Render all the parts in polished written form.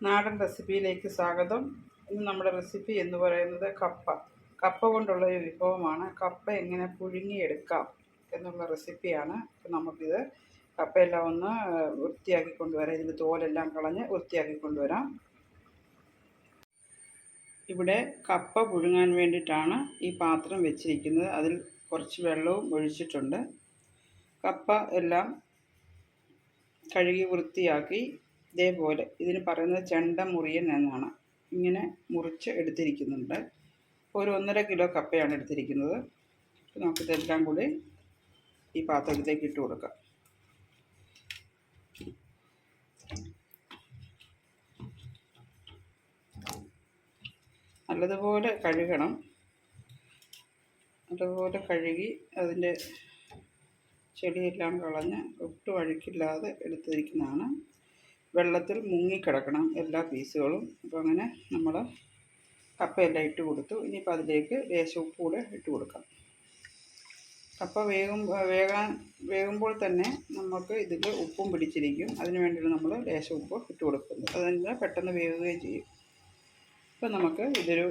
നാടൻ റെസിപ്പിയിലേക്ക് സ്വാഗതം. ഇന്ന് നമ്മുടെ റെസിപ്പി എന്ന് പറയുന്നത് കപ്പ കൊണ്ടുള്ള ഒരു വിഭവമാണ്. കപ്പ എങ്ങനെ പുഴുങ്ങിയെടുക്കാം എന്നുള്ള റെസിപ്പിയാണ്. അപ്പം നമുക്കിത് കപ്പയെല്ലാം ഒന്ന് വൃത്തിയാക്കി കൊണ്ടുവരാം. ഇതിൻ്റെ തോലെല്ലാം കളഞ്ഞ് വൃത്തിയാക്കി കൊണ്ടുവരാം. ഇവിടെ കപ്പ പുഴുങ്ങാൻ വേണ്ടിയിട്ടാണ് ഈ പാത്രം വെച്ചിരിക്കുന്നത്. അതിൽ കുറച്ച് വെള്ളവും ഒഴിച്ചിട്ടുണ്ട്. കപ്പ എല്ലാം കഴുകി വൃത്തിയാക്കി ഇതേപോലെ, ഇതിന് പറയുന്നത് ചെണ്ട മുറിയൻ എന്നാണ്, ഇങ്ങനെ മുറിച്ച് എടുത്തിരിക്കുന്നുണ്ട്. ഒരു 1.5 കിലോ കപ്പയാണ് എടുത്തിരിക്കുന്നത്. നമുക്കിതെല്ലാം കൂടി ഈ പാത്രത്തിലേക്ക് ഇട്ട് കൊടുക്കാം. നല്ലതുപോലെ കഴുകണം. നല്ലതുപോലെ കഴുകി അതിൻ്റെ ചെടിയെല്ലാം കളഞ്ഞ് ഒട്ടും അഴുക്കില്ലാതെ എടുത്തിരിക്കുന്നതാണ്. വെള്ളത്തിൽ മുങ്ങിക്കിടക്കണം എല്ലാ പീസുകളും. അപ്പോൾ അങ്ങനെ നമ്മൾ കപ്പയെല്ലാം ഇട്ട് കൊടുത്തു. ഇനിയിപ്പോൾ അതിലേക്ക് ലേശം ഉപ്പ് കൂടെ ഇട്ട് കൊടുക്കാം. കപ്പ വേകുമ്പോൾ തന്നെ നമുക്ക് ഇതിൽ ഉപ്പും പിടിച്ചിരിക്കും. അതിന് വേണ്ടിയാണ് നമ്മൾ ലേശം ഉപ്പ് ഇട്ട് കൊടുക്കുന്നത്. അതിന് പെട്ടെന്ന് വേവുകയും ചെയ്യും. ഇപ്പം നമുക്ക് ഇതൊരു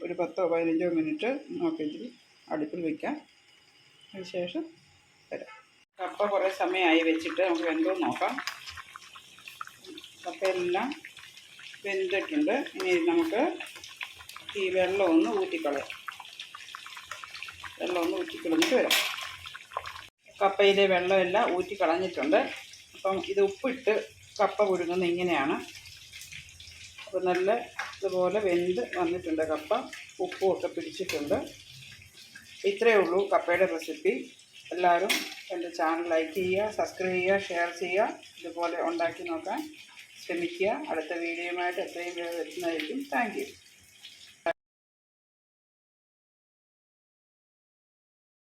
10-15 മിനിറ്റ് നമുക്കിതിൽ അടുപ്പിൽ വയ്ക്കാം. അതിനുശേഷം വരാം. കപ്പ കുറേ സമയമായി വെച്ചിട്ട് നമുക്ക് വെന്തോ നോക്കാം. കപ്പയെല്ലാം വെന്തിട്ടുണ്ട്. ഇനി നമുക്ക് ഈ വെള്ളം ഒന്ന് ഊറ്റിക്കളയാം. ഊറ്റിക്കളഞ്ഞിട്ട് വരാം. കപ്പയിലെ വെള്ളമെല്ലാം ഊറ്റിക്കളഞ്ഞിട്ടുണ്ട്. അപ്പം ഇത് ഉപ്പിട്ട് കപ്പ പുഴുങ്ങുന്നത് ഇങ്ങനെയാണ്. അപ്പോൾ നല്ല ഇതുപോലെ വെന്ത് വന്നിട്ടുണ്ട് കപ്പ. ഉപ്പും ഒക്കെ പിടിച്ചിട്ടുണ്ട്. ഇത്രയേ ഉള്ളൂ കപ്പയുടെ റെസിപ്പി. എല്ലാവരും എൻ്റെ ചാനൽ ലൈക്ക് ചെയ്യുക, സബ്സ്ക്രൈബ് ചെയ്യുക, ഷെയർ ചെയ്യുക. ഇതുപോലെ ഉണ്ടാക്കി നോക്കാൻ ശ്രമിക്കുക. അടുത്ത വീഡിയോയുമായിട്ട് എത്രയും വേഗം എത്തുന്നതായിരിക്കും. Thank you.